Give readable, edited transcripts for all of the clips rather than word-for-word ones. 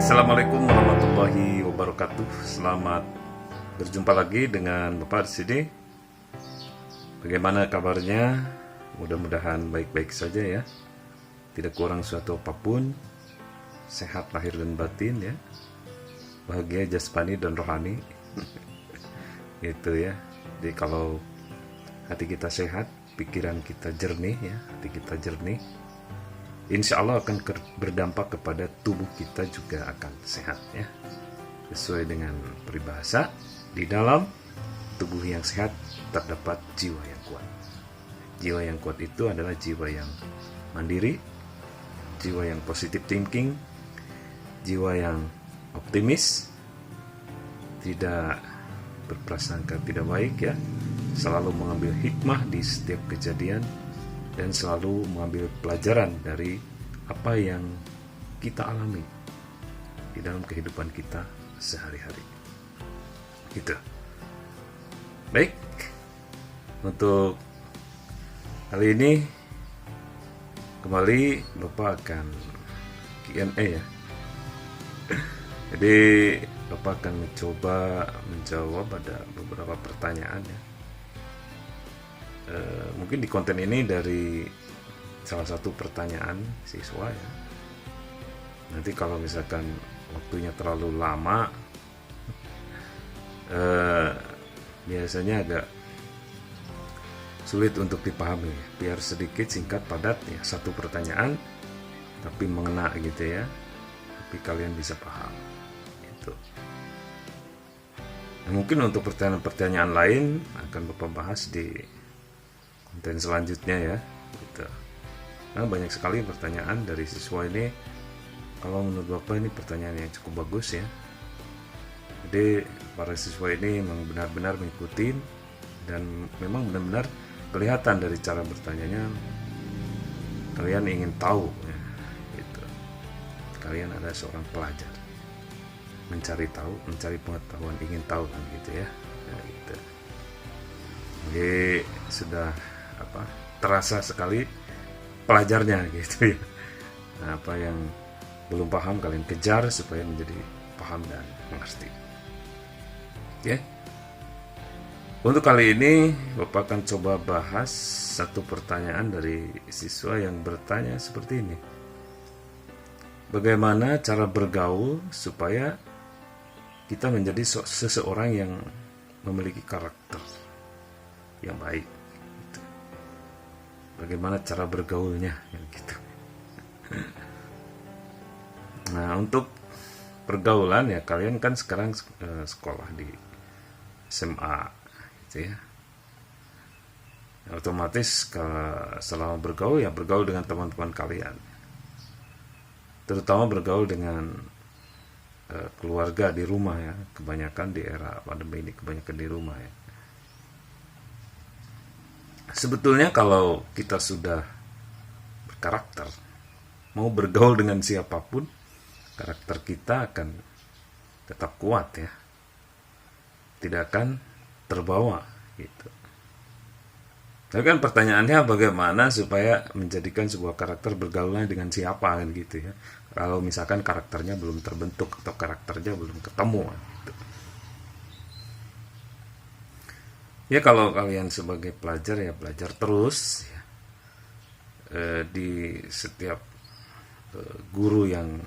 Assalamualaikum warahmatullahi wabarakatuh. Selamat berjumpa lagi dengan Bapak di sini. Bagaimana kabarnya? Mudah-mudahan baik-baik saja ya. Tidak kurang suatu apapun. Sehat lahir dan batin ya. Bahagia jasmani dan rohani. Gitu ya. Jadi kalau hati kita sehat, pikiran kita jernih ya, hati kita jernih, insya Allah akan berdampak kepada tubuh kita juga akan sehat ya. Sesuai dengan peribahasa, di dalam tubuh yang sehat terdapat jiwa yang kuat. Jiwa yang kuat itu adalah jiwa yang mandiri, jiwa yang positive thinking, jiwa yang optimis, tidak berprasangka tidak baik ya, selalu mengambil hikmah di setiap kejadian, dan selalu mengambil pelajaran dari apa yang kita alami di dalam kehidupan kita sehari-hari. Gitu. Baik, untuk kali ini kembali Bapak akan Q&A ya. Jadi Bapak akan mencoba menjawab ada beberapa pertanyaan ya. Mungkin di konten ini dari salah satu pertanyaan siswa ya. Nanti kalau misalkan waktunya terlalu lama, biasanya agak sulit untuk dipahami. Biar sedikit, singkat, padat ya, satu pertanyaan tapi mengena gitu ya. Tapi kalian bisa paham. Itu. Nah, mungkin untuk pertanyaan-pertanyaan lain akan Bapak bahas di konten selanjutnya ya gitu. Nah, banyak sekali pertanyaan dari siswa ini. Kalau menurut Bapak ini pertanyaan yang cukup bagus ya. Jadi para siswa ini memang benar-benar mengikuti dan memang benar-benar kelihatan dari cara bertanyanya kalian ingin tahu ya, gitu. Kalian adalah seorang pelajar, mencari tahu, mencari pengetahuan, ingin tahu kan gitu ya. Nah, gitu. Jadi sudah terasa sekali pelajarnya gitu ya. Nah, apa yang belum paham kalian kejar supaya menjadi paham dan mengerti. Oke. Untuk kali ini Bapak akan coba bahas satu pertanyaan dari siswa yang bertanya seperti ini. Bagaimana cara bergaul supaya kita menjadi seseorang yang memiliki karakter yang baik? Bagaimana cara bergaulnya gitu. Nah, untuk pergaulan ya, kalian kan sekarang sekolah di SMA gitu ya. Otomatis selama bergaul ya bergaul dengan teman-teman kalian. Terutama bergaul dengan keluarga di rumah ya. Kebanyakan di era pandemi ini kebanyakan di rumah ya. Sebetulnya kalau kita sudah berkarakter, mau bergaul dengan siapapun, karakter kita akan tetap kuat ya, tidak akan terbawa gitu. Tapi kan pertanyaannya bagaimana supaya menjadikan sebuah karakter bergaulnya dengan siapa kan gitu ya. Kalau misalkan karakternya belum terbentuk atau karakternya belum ketemu gitu. Ya kalau kalian sebagai pelajar ya belajar terus ya. Di setiap guru yang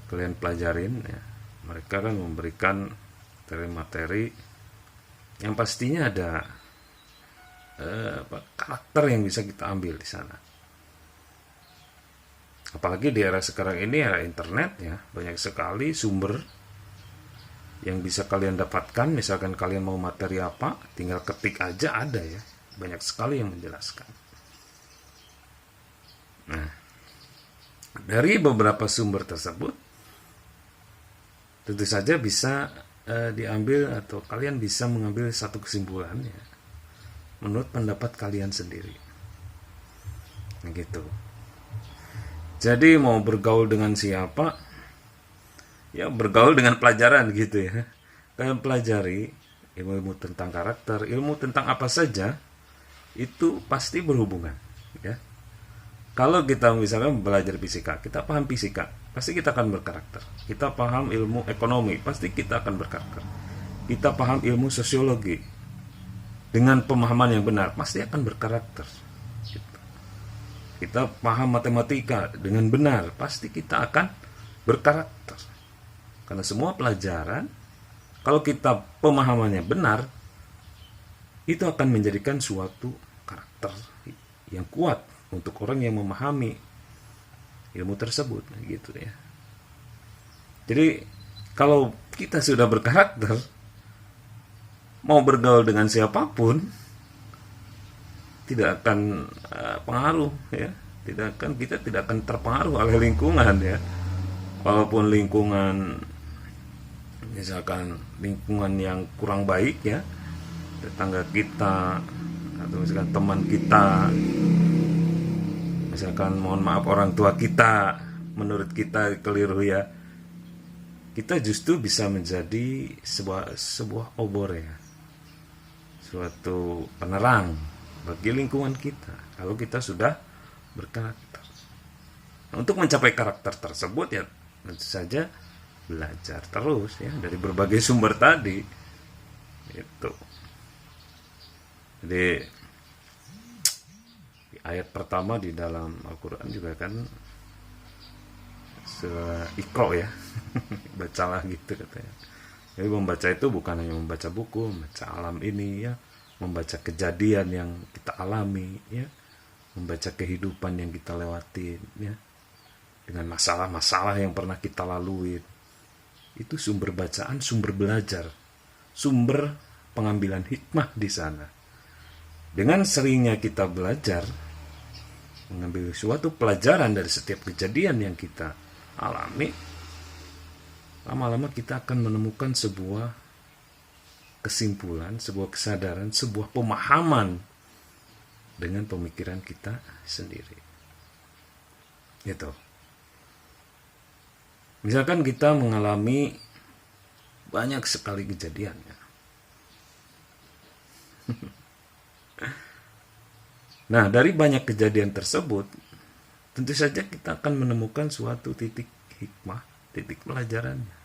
kalian pelajarin ya, mereka kan memberikan materi-materi yang pastinya ada karakter yang bisa kita ambil di sana. Apalagi di era sekarang ini, era internet ya, banyak sekali sumber yang bisa kalian dapatkan. Misalkan kalian mau materi apa, tinggal ketik aja ada ya. Banyak sekali yang menjelaskan. Nah, dari beberapa sumber tersebut tentu saja bisa diambil atau kalian bisa mengambil satu kesimpulan ya, menurut pendapat kalian sendiri. Gitu. Jadi mau bergaul dengan siapa? Ya bergaul dengan pelajaran gitu ya. Kalian pelajari ilmu-ilmu tentang karakter, ilmu tentang apa saja itu pasti berhubungan ya. Kalau kita misalkan belajar fisika, kita paham fisika, pasti kita akan berkarakter. Kita paham ilmu ekonomi, pasti kita akan berkarakter. Kita paham ilmu sosiologi, dengan pemahaman yang benar, pasti akan berkarakter. Gitu. Kita paham matematika dengan benar, pasti kita akan berkarakter. Karena semua pelajaran, kalau kita pemahamannya benar, itu akan menjadikan suatu karakter yang kuat untuk orang yang memahami ilmu tersebut, gitu ya. Jadi kalau kita sudah berkarakter, mau bergaul dengan siapapun tidak akan pengaruh, ya. Kita tidak akan terpengaruh oleh lingkungan, ya. Walaupun lingkungan, misalkan lingkungan yang kurang baik, ya, tetangga kita atau misalkan teman kita, misalkan mohon maaf orang tua kita, menurut kita keliru, ya, kita justru bisa menjadi sebuah obor, ya, suatu penerang bagi lingkungan kita kalau kita sudah berkarakter. Untuk mencapai karakter tersebut, ya, tentu saja belajar terus, ya, dari berbagai sumber tadi, itu. Jadi di ayat pertama di dalam Al-Quran juga kan surah Iqra, ya. Bacalah, gitu katanya. Jadi membaca itu bukan hanya membaca buku, membaca alam ini, ya, membaca kejadian yang kita alami, ya, membaca kehidupan yang kita lewatin, ya, dengan masalah-masalah yang pernah kita lalui. Itu sumber bacaan, sumber belajar, sumber pengambilan hikmah di sana. Dengan seringnya kita belajar, mengambil suatu pelajaran dari setiap kejadian yang kita alami, lama-lama kita akan menemukan sebuah kesimpulan, sebuah kesadaran, sebuah pemahaman dengan pemikiran kita sendiri. Gitu. Misalkan kita mengalami banyak sekali kejadiannya. Nah, dari banyak kejadian tersebut, tentu saja kita akan menemukan suatu titik hikmah, titik pelajarannya.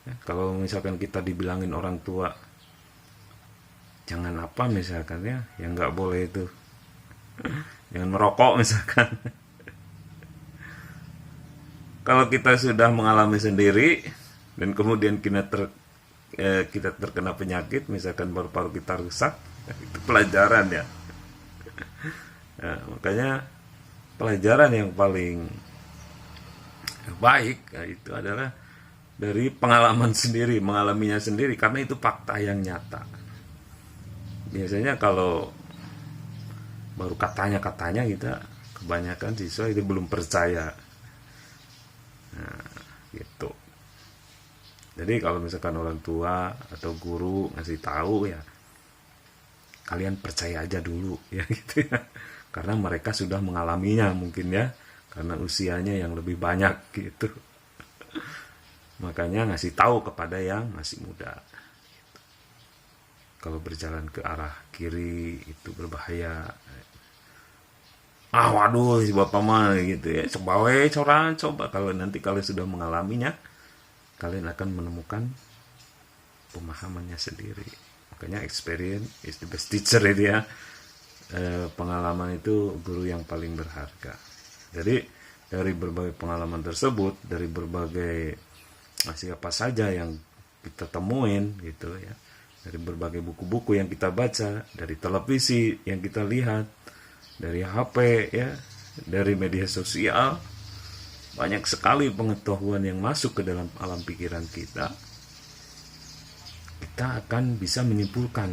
Ya, kalau misalkan kita dibilangin orang tua, jangan apa misalkan, ya, yang nggak boleh itu, jangan merokok misalkan. Kalau kita sudah mengalami sendiri dan kemudian kita terkena penyakit, misalkan paru-paru kita rusak, itu pelajaran, ya. Nah, makanya pelajaran yang paling baik, ya, itu adalah dari pengalaman sendiri, mengalaminya sendiri, karena itu fakta yang nyata. Biasanya kalau baru katanya kita, kebanyakan siswa itu belum percaya. Nah, gitu. Jadi kalau misalkan orang tua atau guru ngasih tahu, ya, kalian percaya aja dulu, ya, gitu, ya. Karena mereka sudah mengalaminya mungkin, ya, karena usianya yang lebih banyak, gitu. Makanya ngasih tahu kepada yang masih muda. Gitu. Kalau berjalan ke arah kiri itu berbahaya. Waduh, si bapak mah, gitu, ya. Coba kalau nanti kalian sudah mengalaminya, kalian akan menemukan pemahamannya sendiri. Makanya experience is the best teacher, itu, ya. Pengalaman itu guru yang paling berharga. Jadi dari berbagai pengalaman tersebut, dari berbagai siapa saja yang kita temuin, gitu, ya, dari berbagai buku-buku yang kita baca, dari televisi yang kita lihat, dari HP, ya, dari media sosial, banyak sekali pengetahuan yang masuk ke dalam alam pikiran kita. Kita akan bisa menyimpulkan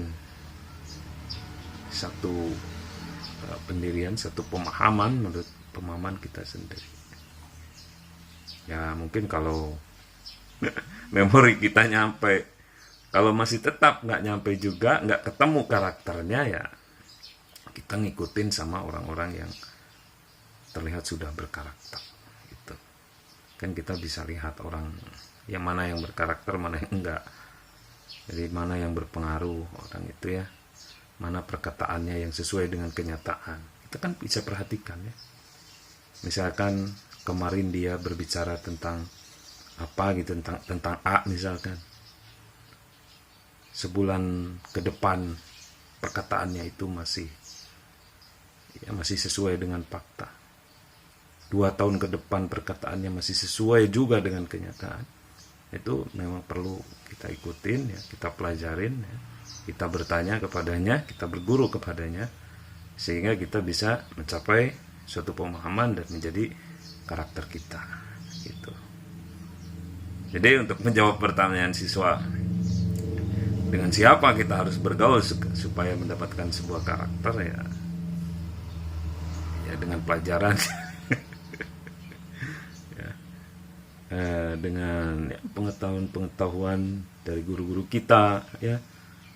satu pendirian, satu pemahaman menurut pemahaman kita sendiri. Ya, mungkin kalau memori kita nyampe, kalau masih tetap nggak nyampe juga, nggak ketemu karakternya, ya, kita ngikutin sama orang-orang yang terlihat sudah berkarakter, gitu. Kan kita bisa lihat orang yang mana yang berkarakter, mana yang enggak. Jadi mana yang berpengaruh orang itu, ya, mana perkataannya yang sesuai dengan kenyataan. kita kan bisa perhatikan ya. Misalkan kemarin dia berbicara tentang apa gitu, tentang A misalkan. Sebulan ke depan perkataannya itu masih sesuai dengan fakta. 2 tahun ke depan perkataannya masih sesuai juga dengan kenyataan. Itu memang perlu kita ikutin ya, kita pelajarin ya. Kita bertanya kepadanya, kita berguru kepadanya, sehingga kita bisa mencapai suatu pemahaman dan menjadi karakter kita gitu. Jadi untuk menjawab pertanyaan siswa, dengan siapa kita harus bergaul supaya mendapatkan sebuah karakter ya dengan pelajaran ya, dengan pengetahuan dari guru-guru kita ya,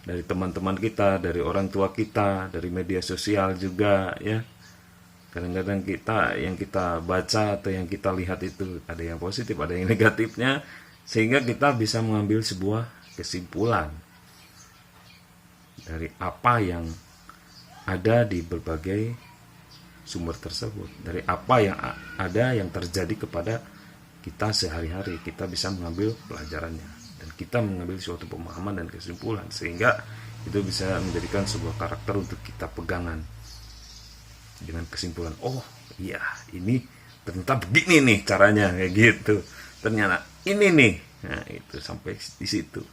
dari teman-teman kita, dari orang tua kita, dari media sosial juga ya. Kadang-kadang yang kita baca atau yang kita lihat itu ada yang positif, ada yang negatifnya, sehingga kita bisa mengambil sebuah kesimpulan dari apa yang ada di berbagai sumber tersebut, dari apa yang ada yang terjadi kepada kita sehari-hari. Kita bisa mengambil pelajarannya dan kita mengambil suatu pemahaman dan kesimpulan, sehingga itu bisa menjadikan sebuah karakter untuk kita pegangan dengan kesimpulan, oh iya ini ternyata begini nih caranya kayak gitu, ternyata ini nih, nah itu sampai di situ.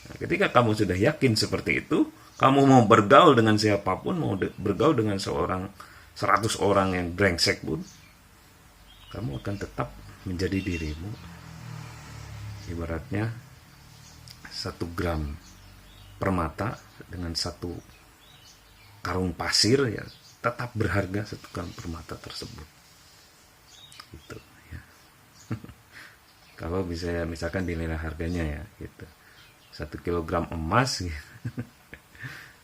Nah, ketika kamu sudah yakin seperti itu, kamu mau bergaul dengan siapapun, mau bergaul dengan 100 orang yang brengsek pun, kamu akan tetap menjadi dirimu. Ibaratnya 1 gram permata dengan 1 karung pasir ya tetap berharga 1 gram permata tersebut. Gitu ya. Kalau bisa misalkan dinilai harganya ya gitu. 1 kilogram emas gitu.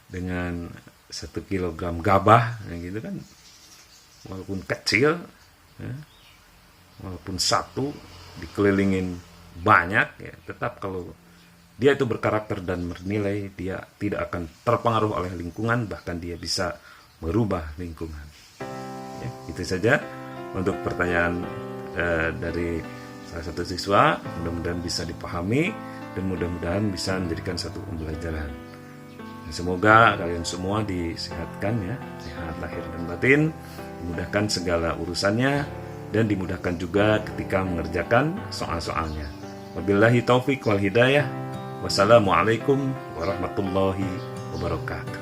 Dengan 1 kilogram gabah gitu kan, walaupun kecil ya, walaupun satu dikelilingin banyak ya, tetap kalau dia itu berkarakter dan bernilai, dia tidak akan terpengaruh oleh lingkungan, bahkan dia bisa merubah lingkungan ya. Itu saja untuk pertanyaan dari salah satu siswa. Mudah-mudahan bisa dipahami dan mudah-mudahan bisa menjadikan satu pembelajaran. Semoga kalian semua disehatkan ya, sehat lahir dan batin, dimudahkan segala urusannya, dan dimudahkan juga ketika mengerjakan soal-soalnya. Wabillahi taufik wal hidayah. Wassalamualaikum warahmatullahi wabarakatuh.